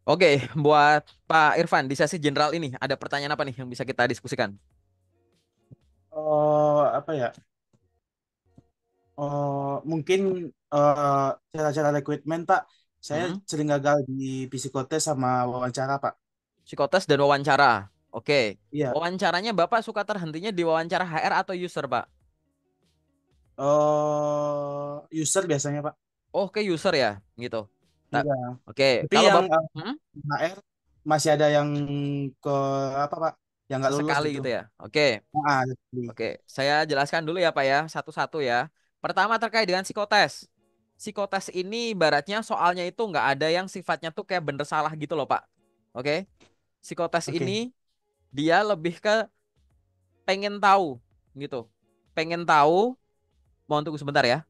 Oke, buat Pak Irfan di sesi general ini ada pertanyaan apa nih yang bisa kita diskusikan? Oh, apa ya? Oh, mungkin cara-cara rekrutmen, Pak. Saya Hmm? sering gagal di psikotes sama wawancara, Pak. Psikotes dan wawancara. Oke, Iya. wawancaranya Bapak suka terhentinya di wawancara HR atau user, Pak? Oh, user biasanya, Pak. Oke, user ya, gitu. Tak. Iya. Oke, Tapi kalau yang Bapak HR masih ada yang ke apa, Pak? Yang nggak lulus sesekali gitu. gitu ya. Oke, Ah, oke. Saya jelaskan dulu ya, Pak ya, satu-satu ya. Pertama terkait dengan psikotes. Psikotes ini ibaratnya soalnya itu nggak ada yang sifatnya tuh kayak bener salah gitu loh, Pak. Oke. Psikotes oke. ini dia lebih ke pengen tahu gitu. Pengen tahu, mohon tunggu sebentar ya.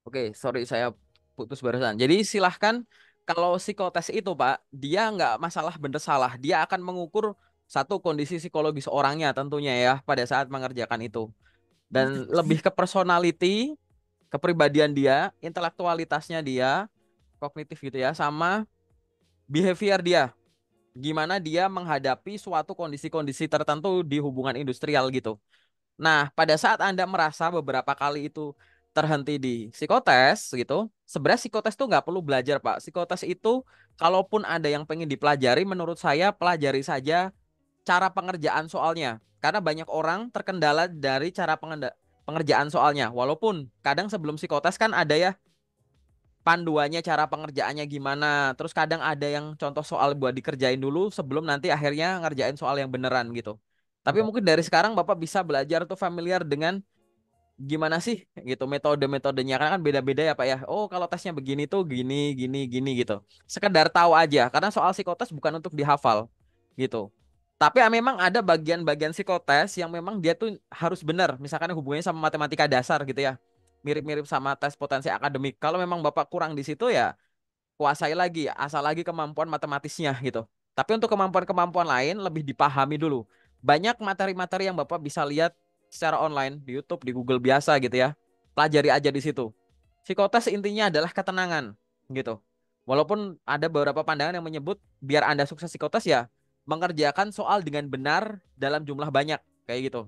Oke, sorry saya putus barusan. Jadi silahkan kalau psikotes itu Pak, dia nggak masalah bener salah. Dia akan mengukur satu kondisi psikologis orangnya tentunya ya pada saat mengerjakan itu. Dan lebih ke personality, kepribadian dia, intelektualitasnya dia, kognitif gitu ya, sama behavior dia. Gimana dia menghadapi suatu kondisi-kondisi tertentu di hubungan industrial gitu. Nah, pada saat Anda merasa beberapa kali itu terhenti di psikotes gitu, sebenarnya psikotes itu nggak perlu belajar, Pak. Psikotes itu, kalaupun ada yang pengen dipelajari, menurut saya pelajari saja cara pengerjaan soalnya. Karena banyak orang terkendala dari cara pengerjaan soalnya. Walaupun kadang sebelum psikotes kan ada ya panduannya cara pengerjaannya gimana. Terus kadang ada yang contoh soal buat dikerjain dulu sebelum nanti akhirnya ngerjain soal yang beneran gitu. Tapi mungkin dari sekarang Bapak bisa belajar tuh familiar dengan gimana sih gitu metode-metodenya karena kan beda-beda ya Pak ya. Oh, kalau tesnya begini tuh gini gini gini gitu. Sekedar tahu aja karena soal psikotes bukan untuk dihafal gitu. Tapi memang ada bagian-bagian psikotes yang memang dia tuh harus benar. Misalkan hubungannya sama matematika dasar gitu ya. Mirip-mirip sama tes potensi akademik. Kalau memang Bapak kurang di situ ya kuasai lagi, asal lagi kemampuan matematisnya gitu. Tapi untuk kemampuan-kemampuan lain lebih dipahami dulu. Banyak materi-materi yang Bapak bisa lihat secara online di YouTube, di Google biasa gitu ya. Pelajari aja di situ. Psikotes intinya adalah ketenangan gitu. Walaupun ada beberapa pandangan yang menyebut biar Anda sukses psikotes ya mengerjakan soal dengan benar dalam jumlah banyak kayak gitu.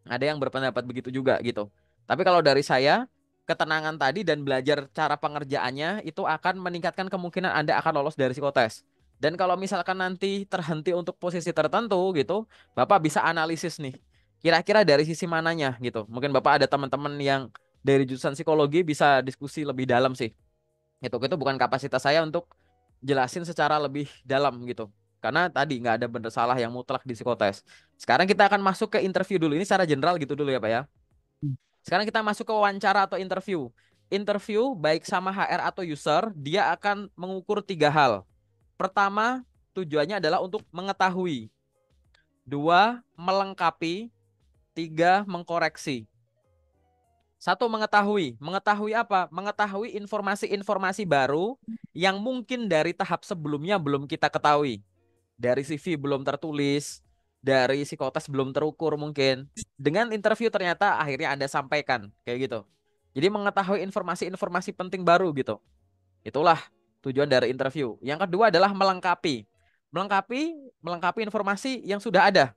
Ada yang berpendapat begitu juga gitu. Tapi kalau dari saya, ketenangan tadi dan belajar cara pengerjaannya itu akan meningkatkan kemungkinan Anda akan lolos dari psikotes. Dan kalau misalkan nanti terhenti untuk posisi tertentu gitu, Bapak bisa analisis nih. Kira-kira dari sisi mananya gitu. Mungkin Bapak ada teman-teman yang dari jurusan psikologi bisa diskusi lebih dalam sih. Itu bukan kapasitas saya untuk jelasin secara lebih dalam gitu. Karena tadi nggak ada benar salah yang mutlak di psikotes. Sekarang kita akan masuk ke interview dulu. Ini secara general gitu dulu ya Pak ya. Sekarang kita masuk ke wawancara atau interview. Interview baik sama HR atau user, dia akan mengukur tiga hal. Pertama, tujuannya adalah untuk mengetahui. Dua, melengkapi. Tiga, mengkoreksi. Satu, mengetahui. Mengetahui apa? Mengetahui informasi-informasi baru yang mungkin dari tahap sebelumnya belum kita ketahui. Dari CV belum tertulis, dari psikotes belum terukur mungkin. Dengan interview ternyata akhirnya Anda sampaikan, kayak gitu. Jadi mengetahui informasi-informasi penting baru gitu. Itulah tujuan dari interview. Yang kedua adalah melengkapi. Melengkapi, melengkapi informasi yang sudah ada.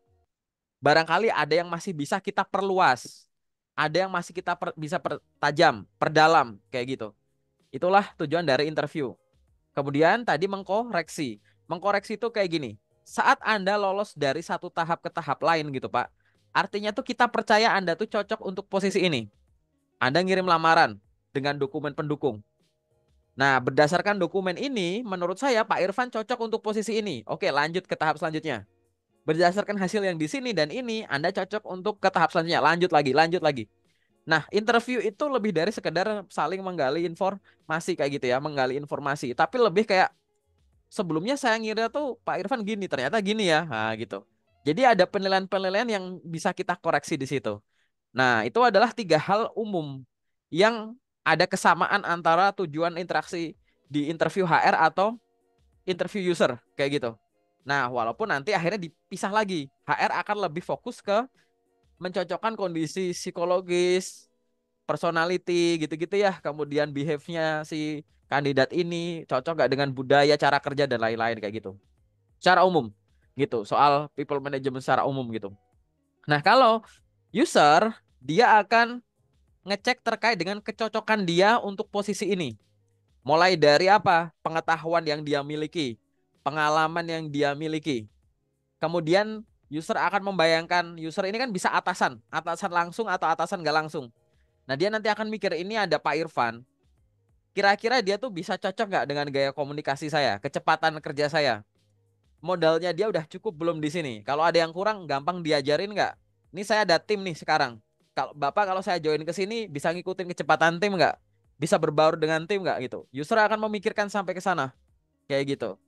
Barangkali ada yang masih bisa kita perluas. Ada yang masih kita bisa pertajam, perdalam, kayak gitu. Itulah tujuan dari interview. Kemudian tadi mengkoreksi. Mengkoreksi itu kayak gini. Saat Anda lolos dari satu tahap ke tahap lain gitu, Pak. Artinya tuh kita percaya Anda tuh cocok untuk posisi ini. Anda ngirim lamaran dengan dokumen pendukung. Nah, berdasarkan dokumen ini, menurut saya Pak Irfan cocok untuk posisi ini. Oke, lanjut ke tahap selanjutnya. Berdasarkan hasil yang di sini dan ini, Anda cocok untuk ke tahap selanjutnya. Lanjut lagi, lanjut lagi. Nah, interview itu lebih dari sekedar saling menggali informasi kayak gitu ya, menggali informasi. Tapi lebih kayak sebelumnya saya ngira tuh Pak Irfan gini, ternyata gini ya. Nah, gitu. Jadi ada penilaian-penilaian yang bisa kita koreksi di situ. Nah, itu adalah tiga hal umum yang ada kesamaan antara tujuan interaksi di interview HR atau interview user kayak gitu. Nah, walaupun nanti akhirnya dipisah lagi. HR akan lebih fokus ke mencocokkan kondisi psikologis, personality gitu-gitu ya, kemudian behave-nya si kandidat ini cocok nggak dengan budaya, cara kerja dan lain-lain kayak gitu. Secara umum gitu, soal people management secara umum gitu. Nah, kalau user dia akan ngecek terkait dengan kecocokan dia untuk posisi ini. Mulai dari apa? Pengetahuan yang dia miliki, pengalaman yang dia miliki. Kemudian user akan membayangkan, user ini kan bisa atasan, atasan langsung atau atasan nggak langsung. Nah, dia nanti akan mikir ini ada Pak Irfan. Kira-kira dia tuh bisa cocok nggak dengan gaya komunikasi saya, kecepatan kerja saya. Modalnya dia udah cukup belum di sini. Kalau ada yang kurang, gampang diajarin nggak? Ini saya ada tim nih sekarang. Kalau Bapak kalau saya join ke sini bisa ngikutin kecepatan tim nggak? Bisa berbaur dengan tim nggak gitu? User akan memikirkan sampai ke sana kayak gitu.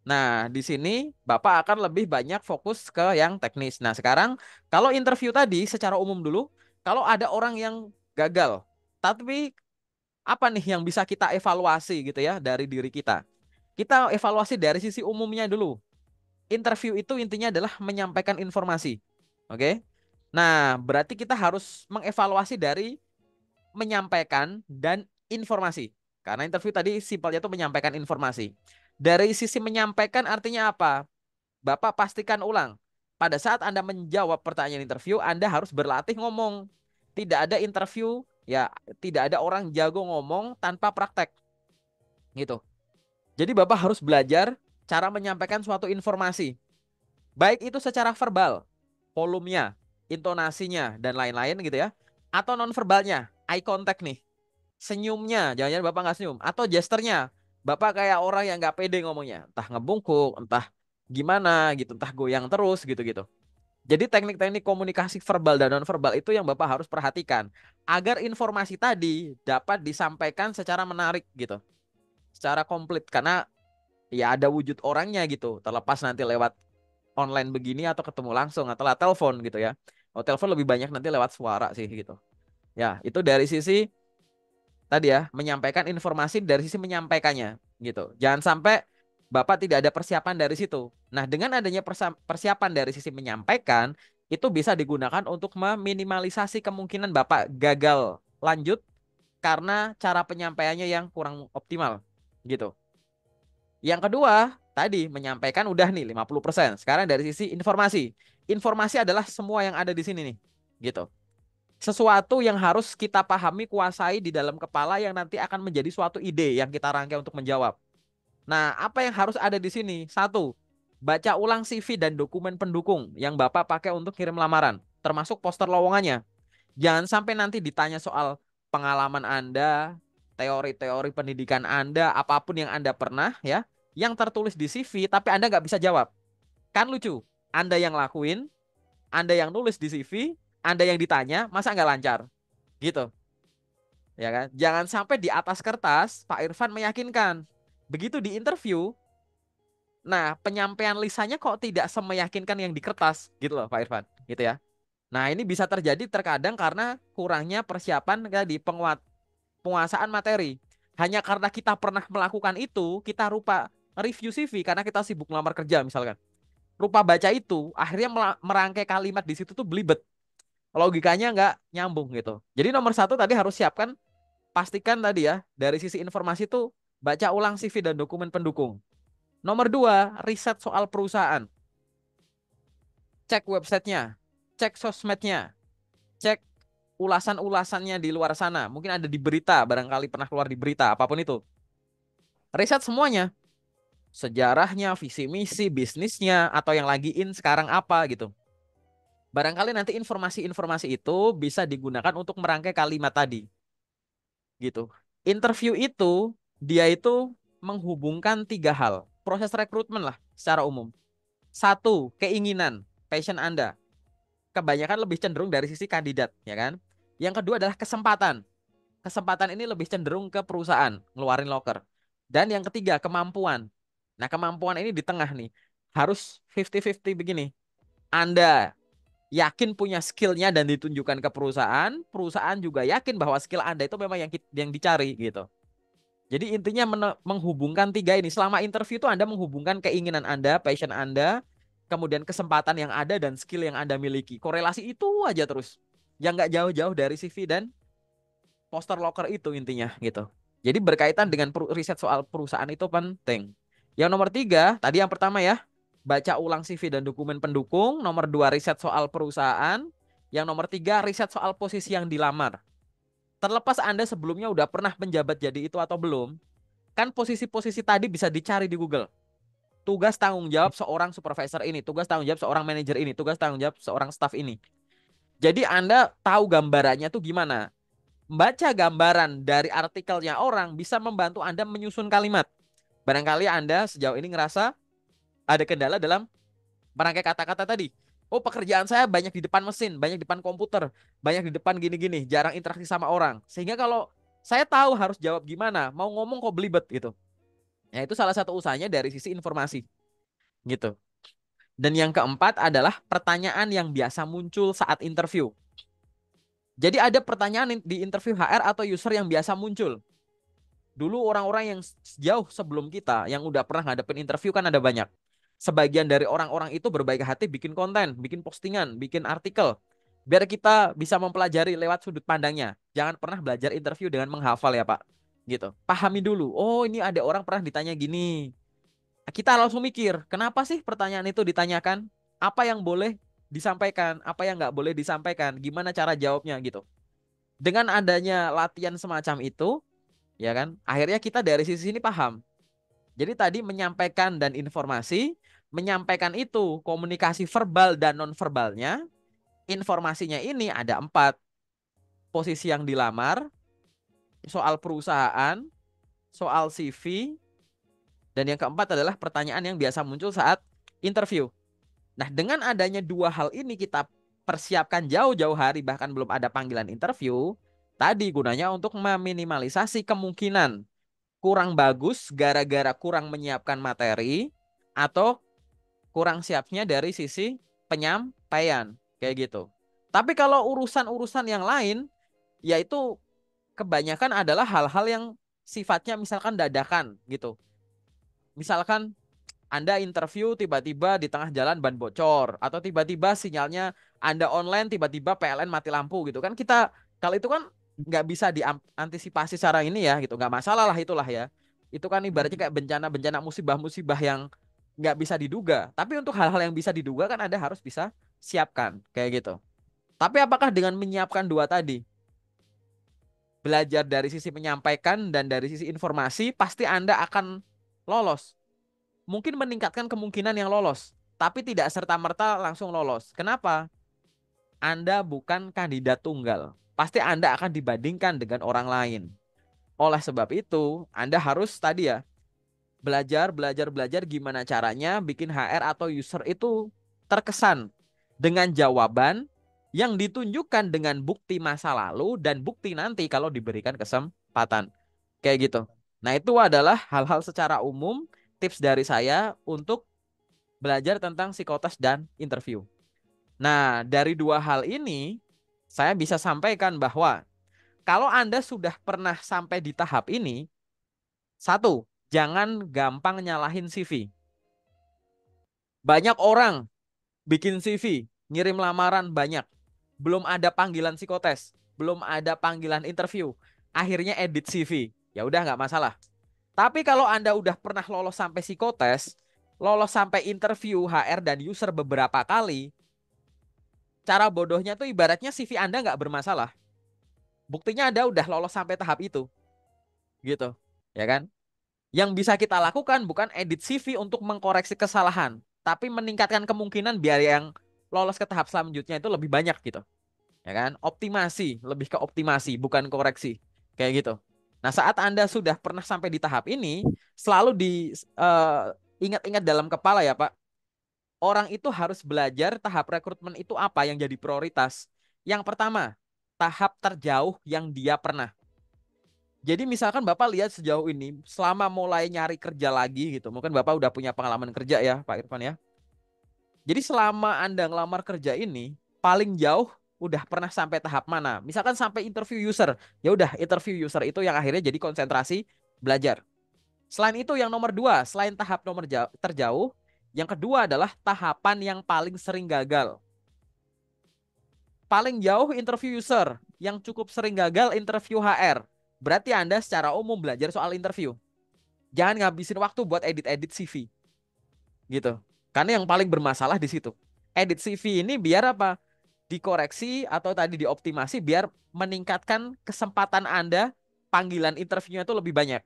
Nah, di sini Bapak akan lebih banyak fokus ke yang teknis. Nah, sekarang kalau interview tadi secara umum dulu, kalau ada orang yang gagal, tapi apa nih yang bisa kita evaluasi gitu ya dari diri kita? Kita evaluasi dari sisi umumnya dulu. Interview itu intinya adalah menyampaikan informasi. Oke? Nah, berarti kita harus mengevaluasi dari menyampaikan dan informasi. Karena interview tadi simpelnya itu menyampaikan informasi. Dari sisi menyampaikan artinya apa? Bapak pastikan ulang. Pada saat Anda menjawab pertanyaan interview, Anda harus berlatih ngomong. Tidak ada interview, ya tidak ada orang jago ngomong tanpa praktek. Gitu. Jadi Bapak harus belajar cara menyampaikan suatu informasi. Baik itu secara verbal, volumenya, intonasinya, dan lain-lain gitu ya. Atau non-verbalnya, eye contact nih. Senyumnya, jangan-jangan Bapak nggak senyum. Atau gesternya, Bapak kayak orang yang nggak pede ngomongnya. Entah ngebungkuk, entah gimana gitu, entah goyang terus gitu-gitu. Jadi teknik-teknik komunikasi verbal dan non-verbal itu yang Bapak harus perhatikan. Agar informasi tadi dapat disampaikan secara menarik gitu. Secara komplit. Karena ya ada wujud orangnya gitu. Terlepas nanti lewat online begini atau ketemu langsung atau lewat telepon gitu ya. Oh, telepon lebih banyak nanti lewat suara sih gitu. Ya, itu dari sisi tadi ya, menyampaikan informasi dari sisi menyampaikannya gitu. Jangan sampai Bapak tidak ada persiapan dari situ. Nah, dengan adanya persiapan dari sisi menyampaikan, itu bisa digunakan untuk meminimalisasi kemungkinan Bapak gagal lanjut karena cara penyampaiannya yang kurang optimal gitu. Yang kedua, tadi menyampaikan udah nih 50%. Sekarang dari sisi informasi. Informasi adalah semua yang ada di sini nih. Gitu. Sesuatu yang harus kita pahami, kuasai di dalam kepala yang nanti akan menjadi suatu ide yang kita rangkai untuk menjawab. Nah, apa yang harus ada di sini? Satu, baca ulang CV dan dokumen pendukung yang Bapak pakai untuk kirim lamaran, termasuk poster lowongannya. Jangan sampai nanti ditanya soal pengalaman Anda, teori-teori pendidikan Anda, apapun yang Anda pernah ya, yang tertulis di CV, tapi Anda nggak bisa jawab. Kan lucu, Anda yang lakuin, Anda yang nulis di CV, Anda yang ditanya, masa nggak lancar? Gitu, ya kan? Jangan sampai di atas kertas Pak Irfan meyakinkan. Begitu di interview, nah penyampaian lisannya kok tidak semeyakinkan yang di kertas, gitu loh Pak Irfan, gitu ya. Nah ini bisa terjadi terkadang karena kurangnya persiapan di penguasaan materi. Hanya karena kita pernah melakukan itu, kita rupa review CV karena kita sibuk melamar kerja misalkan. Rupa baca itu, akhirnya merangkai kalimat di situ tuh belibet. Logikanya nggak nyambung gitu. Jadi nomor satu tadi harus siapkan, pastikan tadi ya, dari sisi informasi tuh baca ulang CV dan dokumen pendukung. Nomor dua, riset soal perusahaan. Cek websitenya, cek sosmednya, cek ulasan-ulasannya di luar sana. Mungkin ada di berita, barangkali pernah keluar di berita, apapun itu. Riset semuanya. Sejarahnya, visi misi, bisnisnya, atau yang lagi in sekarang apa gitu. Barangkali nanti informasi-informasi itu bisa digunakan untuk merangkai kalimat tadi. Gitu. Interview itu, dia itu menghubungkan tiga hal. Proses rekrutmen lah secara umum. Satu, keinginan, passion Anda. Kebanyakan lebih cenderung dari sisi kandidat, ya kan? Yang kedua adalah kesempatan. Kesempatan ini lebih cenderung ke perusahaan, ngeluarin loker. Dan yang ketiga, kemampuan. Nah, kemampuan ini di tengah nih. Harus 50-50 begini. Anda yakin punya skillnya dan ditunjukkan ke perusahaan, perusahaan juga yakin bahwa skill Anda itu memang yang dicari gitu. Jadi intinya menghubungkan tiga ini. Selama interview itu Anda menghubungkan keinginan Anda, passion Anda, kemudian kesempatan yang ada dan skill yang Anda miliki. Korelasi itu aja terus. Yang nggak jauh-jauh dari CV dan poster locker itu intinya gitu. Jadi berkaitan dengan riset soal perusahaan itu penting. Yang nomor tiga, tadi yang pertama ya, baca ulang CV dan dokumen pendukung. Nomor dua, riset soal perusahaan. Yang nomor tiga, riset soal posisi yang dilamar. Terlepas Anda sebelumnya udah pernah menjabat jadi itu atau belum, kan posisi-posisi tadi bisa dicari di Google. Tugas tanggung jawab seorang supervisor ini, tugas tanggung jawab seorang manajer ini, tugas tanggung jawab seorang staff ini. Jadi Anda tahu gambarannya tuh gimana. Membaca gambaran dari artikelnya orang bisa membantu Anda menyusun kalimat. Barangkali Anda sejauh ini ngerasa ada kendala dalam merangkai kata-kata tadi. Oh, pekerjaan saya banyak di depan mesin, banyak di depan komputer, banyak di depan gini-gini, jarang interaksi sama orang. Sehingga kalau saya tahu harus jawab gimana, mau ngomong kok belibet gitu. Ya, itu salah satu usahanya dari sisi informasi gitu. Dan yang keempat adalah pertanyaan yang biasa muncul saat interview. Jadi ada pertanyaan di interview HR atau user yang biasa muncul. Dulu orang-orang yang jauh sebelum kita yang udah pernah ngadepin interview kan ada banyak. Sebagian dari orang-orang itu berbaik hati bikin konten, bikin postingan, bikin artikel. Biar kita bisa mempelajari lewat sudut pandangnya. Jangan pernah belajar interview dengan menghafal ya Pak. Gitu. Pahami dulu. Oh, ini ada orang pernah ditanya gini. Kita langsung mikir, kenapa sih pertanyaan itu ditanyakan? Apa yang boleh disampaikan? Apa yang nggak boleh disampaikan? Gimana cara jawabnya gitu. Dengan adanya latihan semacam itu, ya kan? Akhirnya kita dari sisi ini paham. Jadi tadi menyampaikan dan informasi, menyampaikan itu komunikasi verbal dan non-verbalnya, informasinya ini ada 4. Posisi yang dilamar, soal perusahaan, soal CV, dan yang keempat adalah pertanyaan yang biasa muncul saat interview. Nah, dengan adanya 2 hal ini kita persiapkan jauh-jauh hari bahkan belum ada panggilan interview, tadi gunanya untuk meminimalisasi kemungkinan kurang bagus gara-gara kurang menyiapkan materi atau kurang siapnya dari sisi penyampaian kayak gitu. Tapi kalau urusan-urusan yang lain yaitu kebanyakan adalah hal-hal yang sifatnya misalkan dadakan gitu. Misalkan Anda interview tiba-tiba di tengah jalan ban bocor atau tiba-tiba sinyalnya Anda online tiba-tiba PLN mati lampu gitu kan, kita kalau itu kan nggak bisa diantisipasi secara ini ya gitu, nggak masalah lah itulah ya, itu kan ibaratnya kayak bencana-bencana musibah-musibah yang nggak bisa diduga, tapi untuk hal-hal yang bisa diduga kan Anda harus bisa siapkan kayak gitu. Tapi apakah dengan menyiapkan 2 tadi, belajar dari sisi menyampaikan dan dari sisi informasi, pasti Anda akan lolos? Mungkin meningkatkan kemungkinan yang lolos, tapi tidak serta-merta langsung lolos. Kenapa? Anda bukan kandidat tunggal. Pasti Anda akan dibandingkan dengan orang lain. Oleh sebab itu, Anda harus tadi ya, belajar gimana caranya bikin HR atau user itu terkesan dengan jawaban yang ditunjukkan dengan bukti masa lalu dan bukti nanti kalau diberikan kesempatan. Kayak gitu. Nah, itu adalah hal-hal secara umum tips dari saya untuk belajar tentang psikotes dan interview. Nah, dari 2 hal ini, saya bisa sampaikan bahwa kalau Anda sudah pernah sampai di tahap ini, satu, jangan gampang nyalahin CV. Banyak orang bikin CV, ngirim lamaran banyak, belum ada panggilan psikotes, belum ada panggilan interview, akhirnya edit CV. Ya udah nggak masalah. Tapi kalau Anda udah pernah lolos sampai psikotes, lolos sampai interview HR dan user beberapa kali, cara bodohnya tuh ibaratnya CV Anda nggak bermasalah. Buktinya Anda udah lolos sampai tahap itu, gitu, ya kan? Yang bisa kita lakukan bukan edit CV untuk mengkoreksi kesalahan, tapi meningkatkan kemungkinan biar yang lolos ke tahap selanjutnya itu lebih banyak gitu, ya kan? Optimasi, lebih ke optimasi, bukan koreksi, kayak gitu. Nah, saat Anda sudah pernah sampai di tahap ini, selalu ingat-ingat dalam kepala ya Pak, orang itu harus belajar tahap rekrutmen itu apa yang jadi prioritas. Yang pertama, tahap terjauh yang dia pernah. Jadi misalkan Bapak lihat sejauh ini, selama mulai nyari kerja lagi gitu, mungkin Bapak udah punya pengalaman kerja ya Pak Irfan ya. Jadi selama Anda ngelamar kerja ini, paling jauh udah pernah sampai tahap mana? Misalkan sampai interview user, ya udah interview user itu yang akhirnya jadi konsentrasi belajar. Selain itu yang nomor 2, selain tahap terjauh, yang kedua adalah tahapan yang paling sering gagal. paling jauh interview user, yang cukup sering gagal interview HR. Berarti Anda secara umum belajar soal interview. Jangan ngabisin waktu buat edit-edit CV gitu. Karena yang paling bermasalah di situ. Edit CV ini biar apa? Dikoreksi atau tadi dioptimasi biar meningkatkan kesempatan Anda panggilan interviewnya itu lebih banyak.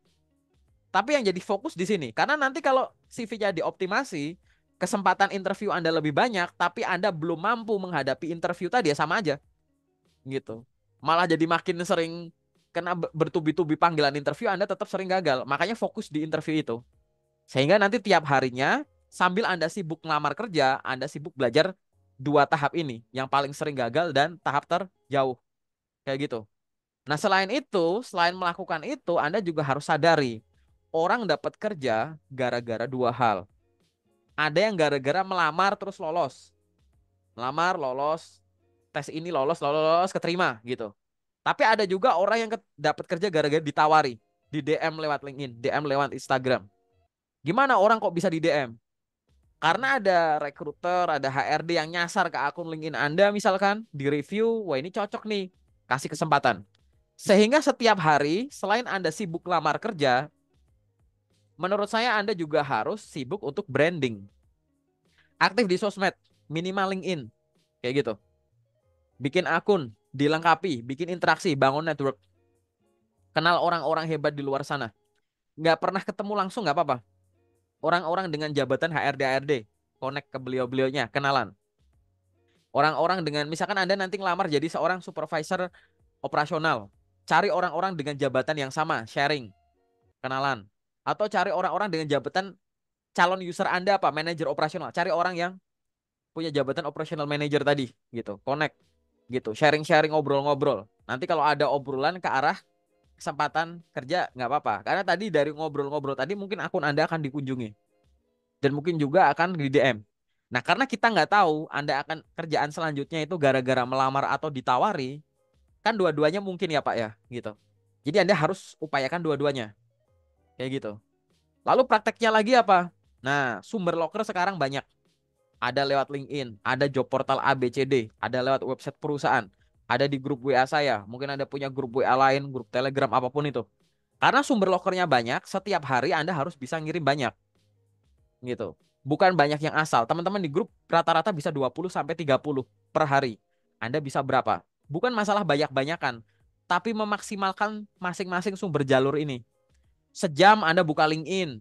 Tapi yang jadi fokus di sini, karena nanti kalau CV-nya dioptimasi, kesempatan interview Anda lebih banyak, tapi Anda belum mampu menghadapi interview tadi ya sama aja, gitu. Malah jadi makin sering kena bertubi-tubi panggilan interview, Anda tetap sering gagal. Makanya fokus di interview itu. Sehingga nanti tiap harinya, sambil Anda sibuk ngelamar kerja, Anda sibuk belajar dua tahap ini, yang paling sering gagal dan tahap terjauh, kayak gitu. Nah, selain itu, selain melakukan itu, Anda juga harus sadari, orang dapat kerja gara-gara dua hal. Ada yang gara-gara melamar terus lolos. Melamar, lolos, tes ini lolos, lolos, lolos, keterima gitu. Tapi ada juga orang yang dapat kerja gara-gara ditawari. Di DM lewat LinkedIn, DM lewat Instagram. Gimana orang kok bisa di DM? Karena ada recruiter, ada HRD yang nyasar ke akun LinkedIn Anda misalkan, di review, wah ini cocok nih, kasih kesempatan. Sehingga setiap hari, selain Anda sibuk lamar kerja, menurut saya Anda juga harus sibuk untuk branding. Aktif di sosmed, minimal LinkedIn, kayak gitu. Bikin akun, dilengkapi, bikin interaksi, bangun network. Kenal orang-orang hebat di luar sana. Nggak pernah ketemu langsung nggak apa-apa. Orang-orang dengan jabatan HRD, HRD, connect ke beliau-beliaunya, kenalan. Orang-orang dengan, misalkan Anda nanti ngelamar jadi seorang supervisor operasional. Cari orang-orang dengan jabatan yang sama, sharing, kenalan. Atau cari orang-orang dengan jabatan calon user Anda apa, manajer operasional. Cari orang yang punya jabatan operational manager tadi, gitu. Connect, gitu. Sharing-sharing, ngobrol-ngobrol. Nanti kalau ada obrolan ke arah kesempatan kerja, nggak apa-apa. Karena tadi dari ngobrol-ngobrol tadi mungkin akun Anda akan dikunjungi. Dan mungkin juga akan di DM. Nah, karena kita nggak tahu Anda akan kerjaan selanjutnya itu gara-gara melamar atau ditawari, kan dua-duanya mungkin ya Pak ya, gitu. Jadi Anda harus upayakan dua-duanya, kayak gitu. Lalu prakteknya lagi apa? Nah, sumber loker sekarang banyak. Ada lewat LinkedIn, ada job portal ABCD, ada lewat website perusahaan, ada di grup WA saya, mungkin Anda punya grup WA lain, grup Telegram, apapun itu. Karena sumber lokernya banyak, setiap hari Anda harus bisa ngirim banyak, gitu. Bukan banyak yang asal. Teman-teman di grup rata-rata bisa 20 sampai 30 per hari. Anda bisa berapa? Bukan masalah banyak-banyakan, tapi memaksimalkan masing-masing sumber jalur ini. Sejam Anda buka LinkedIn,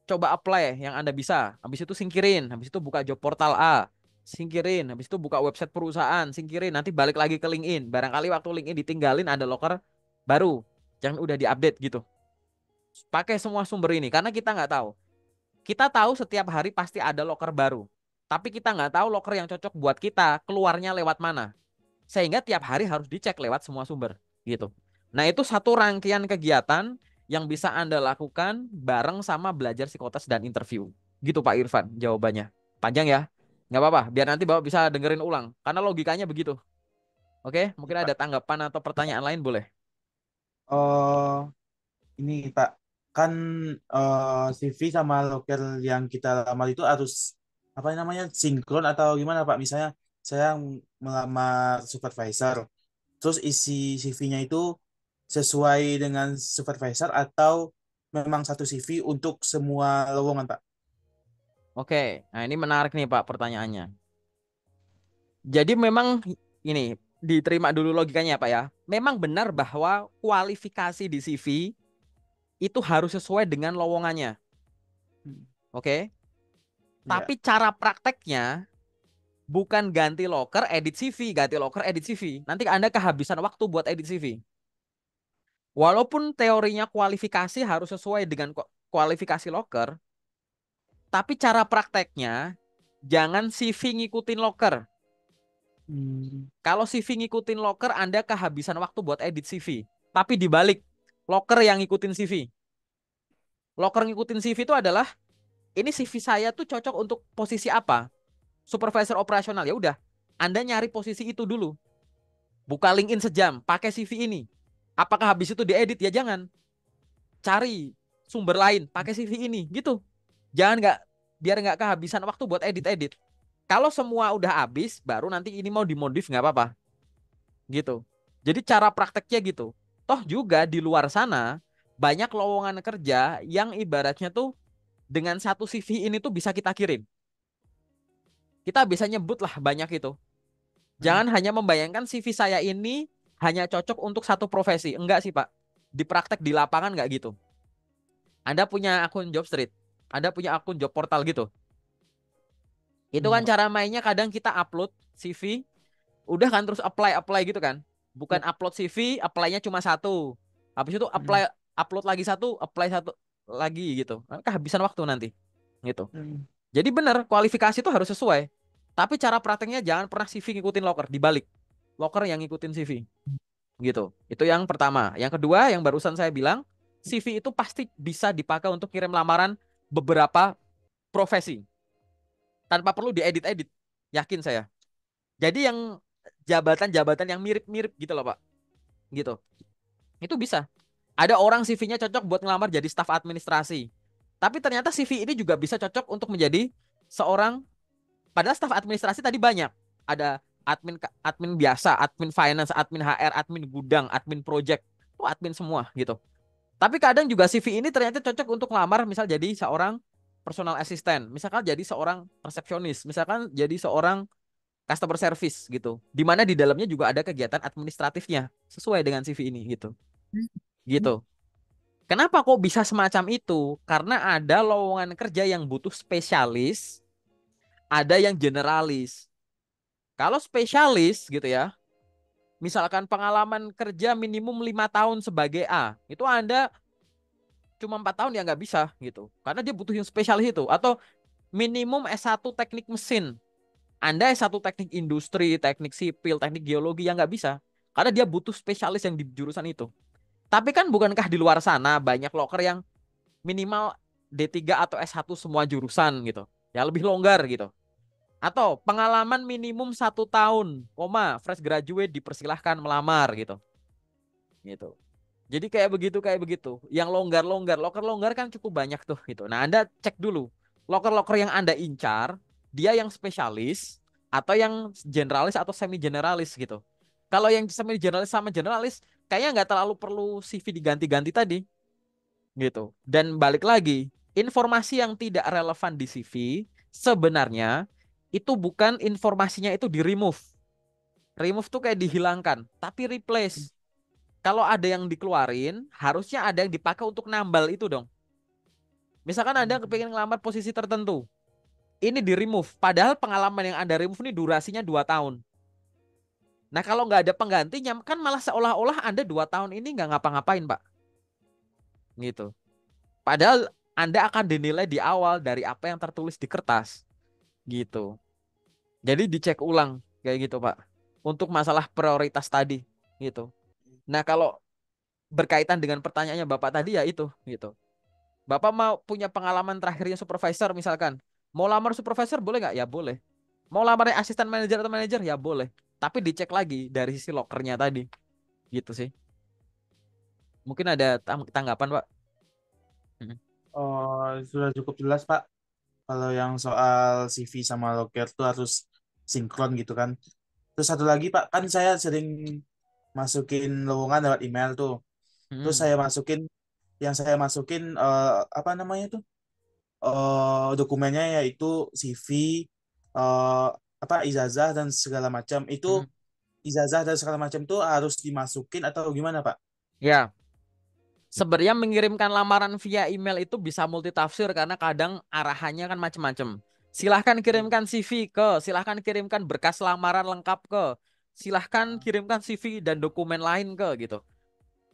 coba apply yang Anda bisa. Habis itu singkirin, habis itu buka job portal A, singkirin, habis itu buka website perusahaan, singkirin, nanti balik lagi ke LinkedIn. Barangkali waktu LinkedIn ditinggalin ada loker baru, jangan udah diupdate gitu. Pakai semua sumber ini karena kita nggak tahu. Kita tahu setiap hari pasti ada loker baru. Tapi kita nggak tahu loker yang cocok buat kita keluarnya lewat mana. Sehingga tiap hari harus dicek lewat semua sumber gitu. Nah, itu satu rangkaian kegiatan yang bisa Anda lakukan bareng sama belajar psikotes dan interview. Gitu Pak Irfan jawabannya. Panjang ya? Nggak apa-apa, biar nanti Bapak bisa dengerin ulang. Karena logikanya begitu. Oke, mungkin ada Pak. tanggapan atau pertanyaan lain boleh. Oh, ini Pak, kan CV sama loker yang kita lamar itu harus apa namanya sinkron atau gimana Pak? Misalnya saya melamar supervisor, terus isi CV-nya itu sesuai dengan supervisor atau memang satu CV untuk semua lowongan Pak? Oke, nah ini menarik nih Pak pertanyaannya. Jadi memang ini diterima dulu logikanya Pak ya. Memang benar bahwa kualifikasi di CV itu harus sesuai dengan lowongannya. Hmm. Oke. Ya. Tapi cara prakteknya bukan ganti loker, edit CV, ganti loker, edit CV. Nanti Anda kehabisan waktu buat edit CV. Walaupun teorinya kualifikasi harus sesuai dengan kualifikasi loker, tapi cara prakteknya jangan CV ngikutin loker. Hmm. Kalau CV ngikutin loker, Anda kehabisan waktu buat edit CV. Tapi dibalik, loker yang ngikutin CV. Loker ngikutin CV itu adalah, ini CV saya tuh cocok untuk posisi apa? Supervisor operasional, ya udah. Anda nyari posisi itu dulu. Buka LinkedIn sejam, pakai CV ini. Apakah habis itu diedit? Ya jangan. Cari sumber lain, pakai CV ini, gitu. Jangan nggak, biar nggak kehabisan waktu buat edit-edit. Kalau semua udah habis, baru nanti ini mau dimodif nggak apa-apa gitu. Jadi cara prakteknya gitu. Toh juga di luar sana banyak lowongan kerja yang ibaratnya tuh dengan satu CV ini tuh bisa kita kirim. Kita bisa nyebut lah banyak itu. Hmm. Jangan hanya membayangkan CV saya ini hanya cocok untuk satu profesi. Enggak sih Pak. Di praktek di lapangan nggak gitu. Anda punya akun Jobstreet, Anda punya akun job portal gitu. Itu Hmm, kan Pak. cara mainnya kadang kita upload CV, udah kan terus apply apply gitu kan. Bukan Ya. upload CV, apply-nya cuma satu. Habis itu Hmm. apply upload lagi satu, apply satu lagi gitu. Nah, kehabisan waktu nanti. Gitu. Hmm. Jadi benar kualifikasi itu harus sesuai. Tapi cara prakteknya jangan pernah CV ngikutin loker, dibalik. Loker yang ngikutin CV. Gitu. Itu yang pertama. Yang kedua yang barusan saya bilang, CV itu pasti bisa dipakai untuk kirim lamaran beberapa profesi tanpa perlu diedit-edit. Yakin saya. Jadi yang jabatan-jabatan yang mirip-mirip gitu loh, Pak. Gitu. Itu bisa. Ada orang CV-nya cocok buat ngelamar jadi staf administrasi. Tapi ternyata CV ini juga bisa cocok untuk menjadi seorang, padahal staf administrasi tadi banyak. Ada admin admin biasa, admin finance, admin HR, admin gudang, admin project. Itu admin semua gitu. Tapi kadang juga CV ini ternyata cocok untuk ngelamar misal jadi seorang personal assistant, misalkan jadi seorang resepsionis, misalkan jadi seorang customer service gitu. Di mana di dalamnya juga ada kegiatan administratifnya sesuai dengan CV ini gitu. Gitu. Kenapa kok bisa semacam itu? Karena ada lowongan kerja yang butuh spesialis, ada yang generalis. Kalau spesialis gitu ya, misalkan pengalaman kerja minimum 5 tahun sebagai A, itu Anda cuma 4 tahun ya nggak bisa gitu. Karena dia butuh yang spesialis itu. Atau minimum S1 teknik mesin. Anda S1 teknik industri, teknik sipil, teknik geologi yang nggak bisa. Karena dia butuh spesialis yang di jurusan itu. Tapi kan bukankah di luar sana banyak loker yang minimal D3 atau S1 semua jurusan gitu. Ya lebih longgar gitu. Atau pengalaman minimum 1 tahun, fresh graduate dipersilahkan melamar gitu. Gitu. Jadi kayak begitu. Yang longgar-longgar, loker longgar kan cukup banyak tuh gitu. Nah, Anda cek dulu. Loker-loker yang Anda incar, dia yang spesialis atau yang generalis atau semi generalis gitu. Kalau yang semi generalis sama generalis, kayaknya nggak terlalu perlu CV diganti-ganti tadi gitu. Dan balik lagi, informasi yang tidak relevan di CV sebenarnya itu bukan informasinya itu di remove. Remove tuh kayak dihilangkan, tapi replace. Kalau ada yang dikeluarin, harusnya ada yang dipakai untuk nambal itu dong. Misalkan Anda Hmm. kepingin ngelamar posisi tertentu, ini di remove. Padahal pengalaman yang Anda remove ini durasinya 2 tahun. Nah kalau nggak ada penggantinya, kan malah seolah-olah Anda 2 tahun ini nggak ngapa-ngapain, Pak. Gitu. Padahal Anda akan dinilai di awal dari apa yang tertulis di kertas. Gitu. Jadi dicek ulang kayak gitu, Pak. Untuk masalah prioritas tadi. Gitu. Nah kalau berkaitan dengan pertanyaannya Bapak tadi ya itu. Gitu. Bapak mau punya pengalaman terakhirnya supervisor misalkan. Mau lamar supervisor boleh nggak? Ya boleh. Mau lamar asisten manajer atau manajer? Ya boleh. Tapi dicek lagi dari sisi lokernya tadi. Gitu sih. Mungkin ada tanggapan, Pak. Mm. Oh, sudah cukup jelas, Pak. Kalau yang soal CV sama loker tuh harus sinkron gitu kan. Terus satu lagi, Pak, kan saya sering masukin lowongan lewat email tuh. Terus Mm. saya masukin, yang saya masukin apa namanya tuh? Dokumennya yaitu CV, eh, apa ijazah dan segala macam. Itu Mm. ijazah dan segala macam tuh harus dimasukin atau gimana, Pak? Ya, sebenarnya mengirimkan lamaran via email itu bisa multitafsir karena kadang arahannya kan macam-macam. Silahkan kirimkan CV ke, silahkan kirimkan berkas lamaran lengkap ke, silahkan kirimkan CV dan dokumen lain ke gitu.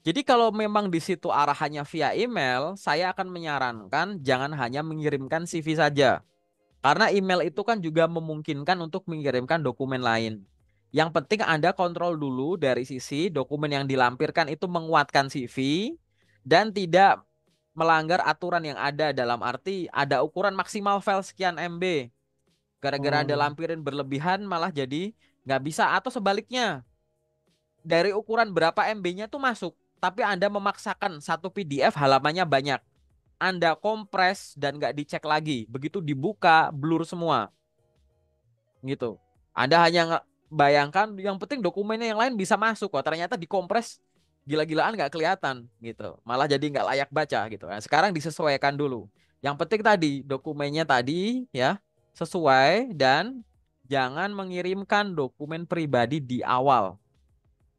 Jadi kalau memang di situ arahannya via email, saya akan menyarankan jangan hanya mengirimkan CV saja. Karena email itu kan juga memungkinkan untuk mengirimkan dokumen lain. Yang penting Anda kontrol dulu dari sisi dokumen yang dilampirkan itu menguatkan CV dan tidak melanggar aturan yang ada dalam arti ada ukuran maksimal file sekian MB. Gara-gara Anda Oh, lampirin berlebihan malah jadi nggak bisa atau sebaliknya dari ukuran berapa MB-nya tuh masuk, tapi Anda memaksakan satu PDF halamannya banyak. Anda kompres dan nggak dicek lagi. Begitu dibuka, blur semua. gitu. Anda hanya bayangkan yang penting dokumennya yang lain bisa masuk kok. Ternyata dikompres gila-gilaan nggak kelihatan gitu. Malah jadi nggak layak baca gitu. Nah, sekarang disesuaikan dulu. Yang penting tadi dokumennya tadi ya sesuai dan jangan mengirimkan dokumen pribadi di awal.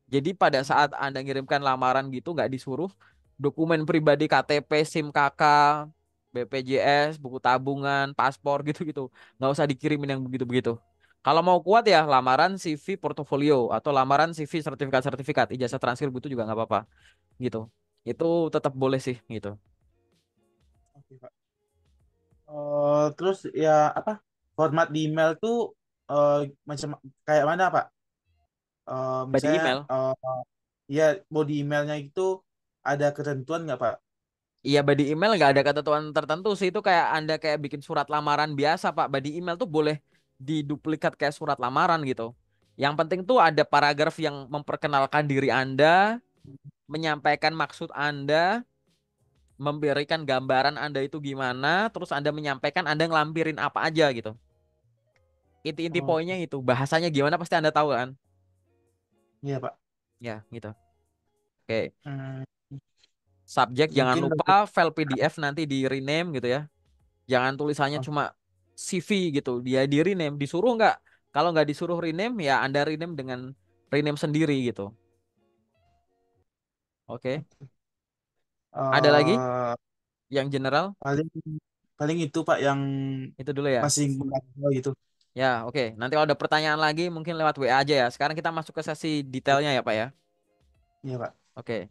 Jadi pada saat Anda ngirimkan lamaran gitu nggak disuruh dokumen pribadi KTP, SIM kakak, BPJS, buku tabungan, paspor gitu-gitu. Nggak usah dikirimin yang begitu-begitu. Kalau mau kuat ya lamaran CV portofolio atau lamaran CV sertifikat-sertifikat, ijazah transkrip gitu juga nggak apa-apa gitu. Itu tetap boleh sih gitu. Oke, Pak. Terus ya apa? Format di email tuh eh, macam kayak mana, Pak? Body Misalnya email. ya body emailnya itu ada ketentuan nggak, Pak? Iya, body email nggak ada ketentuan tertentu sih, itu kayak Anda kayak bikin surat lamaran biasa Pak. Body email tuh boleh diduplikat kayak surat lamaran gitu. Yang penting tuh ada paragraf yang memperkenalkan diri Anda, menyampaikan maksud Anda, memberikan gambaran Anda itu gimana, terus Anda menyampaikan Anda ngelampirin apa aja gitu. Inti-inti Oh, poinnya itu, bahasanya gimana pasti Anda tahu kan? iya, Pak. Ya, gitu. Oke. Hmm, Subjek jangan mungkin lupa dari file PDF nanti di rename gitu ya. Jangan tulisannya oh, cuma CV gitu. Dia di rename. Disuruh nggak? Kalau nggak disuruh rename, ya Anda rename dengan rename sendiri gitu. Oke. Ada lagi eh, yang general? paling paling itu, Pak, yang Itu dulu ya. masih mengganjal gitu. Ya, oke. Nanti kalau ada pertanyaan lagi mungkin lewat WA aja ya. Sekarang kita masuk ke sesi detailnya ya, Pak ya. Iya, Pak. Oke.